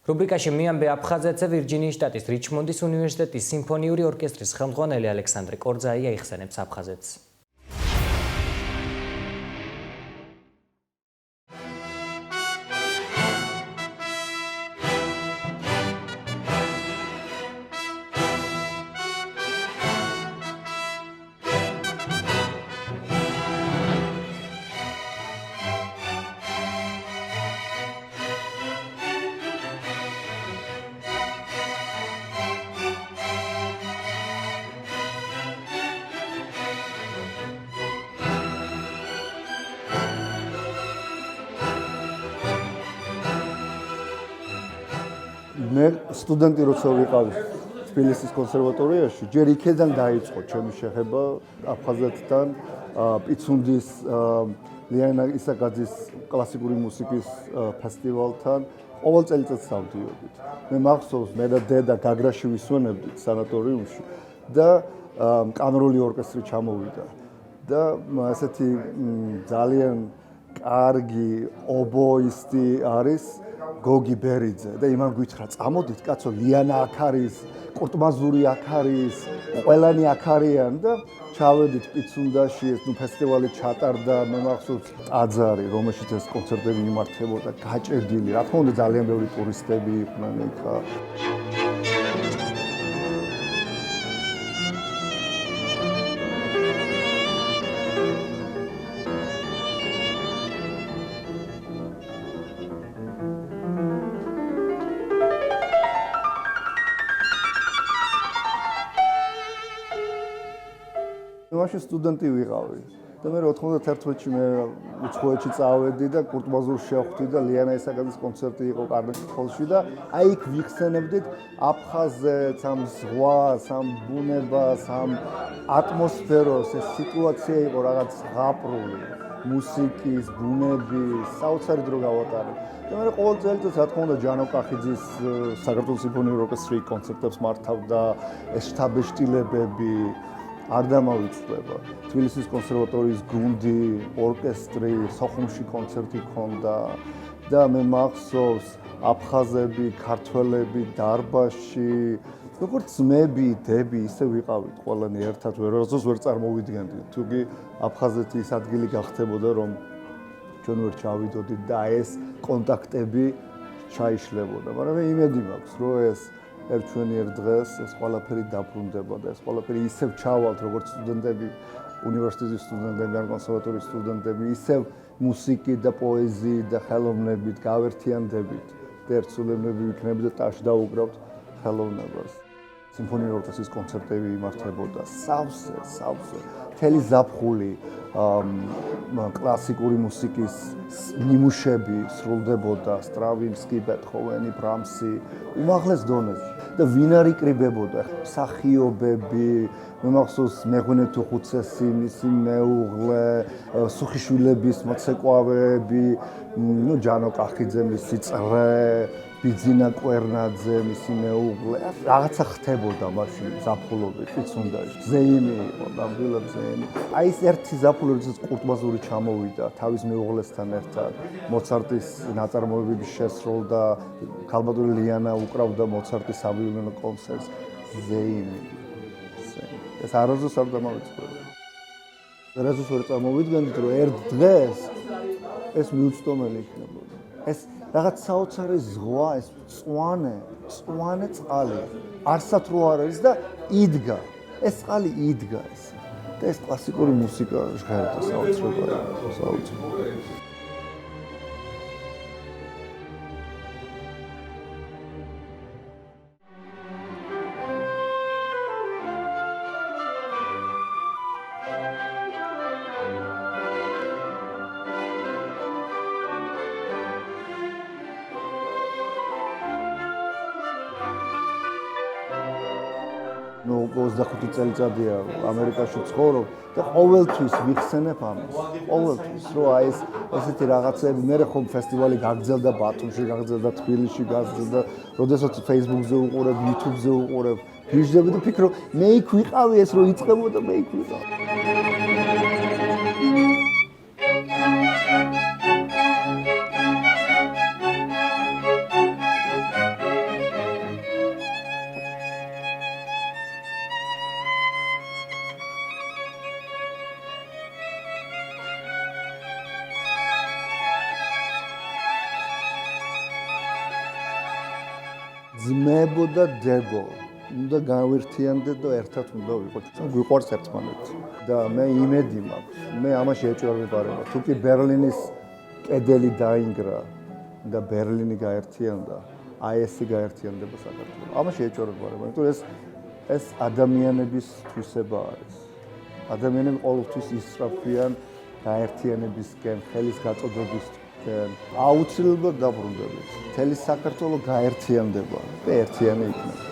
რუბრიკაში მიამბე აფხაზეთზე ვირჯინიის შტატის რიჩმონდის უნივერსიტეტის სიმფონიური ორკესტრის ხელმძღვანელი ალექსანდრე კორძაია იხსენებს აფხაზეთს. მე სტუდენტი როცა ვიყავი თბილისის კონსერვატორიაში, ჯერ იქედან დაიწყო ჩემი შეხება აფხაზეთთან, პიცუნდის ლიანა ისაკაძის კლასიკური მუსიკის ფესტივალთან. ყოველ წელიწადს დავდიოდით. მე მახსოვს, მე და დედა გაგრაში ვისვენებდით სანატორიუმში და კამერული ორკესტრი ჩამოვიდა. და ასეთი ძალიან კარგი ობოისტი არის გოგი ბერიძე და იმან გვითხრა წამოდით კაცო ლიანა აქ არის, კურტმაზური აქ არის, ყველანი აქ არიან და ჩავედით პიცუნდაში, ეს ფესტივალი ჩატარდა, მე მახსოვს ტაძარი, რომელშიც ეს კონცერტები იმართებოდა, გაჭედილი, რა თქმა უნდა ძალიან ბევრი ტურისტები იყვნენ იქა. მაშინ სტუდენტი ვიყავი და მე 91-ში მე უცხოეთში წავედი და კურტმაზურში შევხვდი და ლიანა ისაკაძის კონცერტი იყო კარნეგის ჰოლში და აი იქ ვიხსენებდით აფხაზეთს, ამ ზღვას, ამ ბუნებას, ამ ატმოსფეროს, ეს სიტუაცია იყო რაღაც ზღაპრული, მუსიკის, ბუნების, საოცარი დრო გავატარე. და მე ყოველ წელიწადს რა თქმა უნდა ჯანო კახიძის საქართველოს სიმფონიური ორკესტრი კონცერტებს მართავდა, ეს შტაბეშტილებები არ დამავიწყდება. თბილისის კონსერვატორიის გუნდი, ორკესტრი, სოხუმში კონცერტი ჰქონდა და მე მახსოვს აფხაზები, ქართველები დარბაზში, როგორც ძმები, დები, ისე ვიყავით ყველანი ერთად, ვერასდროს ვერ წარმოვიდგენდით. თუკი აფხაზეთი ის ადგილი გახდებოდა, რომ ჩვენ ვერ ჩავიდოდით და ეს კონტაქტები ჩაიშლებოდა. მაგრამ მე იმედი მაქვს, რომ ეს ერთვენიერ დღეს ეს ყველაფერი დაბრუნდება და ეს ყველაფერი ისევ ჩავალთ, როგორც სტუდენტები, უნივერსიტეტის სტუდენტები, ან კონსერვატორიის სტუდენტები, ისევ მუსიკით და პოეზიით და ხელოვნებით გავერთიანდებით და ერთსულებლები ვიქნებით და ტაში დაუკრავთ ხელოვნებას. სიმფონიური ორკესტრის კონცერტები იმართებოდა სავსე, მთელი ზაფხული კლასიკური მუსიკის ნიმუშები სრულდებოდა, სტრავინსკი, ბეთჰოვენი, ბრამსი, უმაღლეს დონეზე. და ვინ არ იკრიბებოდა მსახიობები, მე მახსოვს მეღვინე თუხუცესი, მისი მეუღლე, სუხიშვილების მოცეკვავეები, ჯანო კახიძე, მისი წრე, ბიძინა კვერნაძე, მისი მეუღლე, რაღაცა ხდებოდა მაშინ ზაფხულობით, პიცუნდაში. ზეიმი იყო, ნამდვილად ზეიმი. აი ეს ერთი ზაფხული, როდესაც კურტმაზური ჩამოვიდა თავის მეუღლესთან ერთად, მოცარტის ნაწარმოებები შესრულდა, ქალბატონი ლიანა უკრავდა მოცარტის სავიოლინო კონცერტს. ზეიმი. ეს არასდროს არ დამავიწყდება. არასდროს ვერ წარმოვიდგენთ, რომ ერთ დღეს ეს მიუწვდომელი იქნებოდა. ეს რაღაც საოცარი ზღვა, ეს წვანე წყალი. არსად რო არ არის და იდგა. ეს წყალი იდგა ეს. და ეს კლასიკური მუსიკა ჟღერდა საოცრად. ნუ 25 წელიწადია ამერიკაში ცხოვრობ და ყოველთვის ვიხსენებ ამას. ყოველთვის, რომ აი ეს ესეთი რაღაცები, მე ხომ ფესტივალი გაგრძელდა ბათუმში, გაგრძელდა თბილისში, გაგრძელდა, როდესაც Facebook-ზე უყურებ, YouTube-ზე უყურებ, ვიждები და ფიქრობ, მე იქ ვიყავი ეს რო იწყებოდა, მე იქ ვიყავი. ძმებო და დებო უნდა გავერთიანდეთ და ერთად უნდა ვიყოთ. გვიყვარს ერთმანეთი და მე იმედი მაქვს. მე ამაში ეჭვარ ვიყარება. თუ კი ბერლინის კედელი დაინგრა და ბერლინი გაერთიანდა, აი ესე გაერთიანდება საქართველო. ამაში ეჭვარ ვიყარება, იმიტომ ეს ადამიანების თვისება არის. ადამიანები ყოველთვის ისწრაფვიან გაერთიანებისკენ, ხელის გაწოდებისკენ. აუცილებლად დაბრუნდებით. მთელი საქართველო გაერთიანდება და ერთიანი იქნება.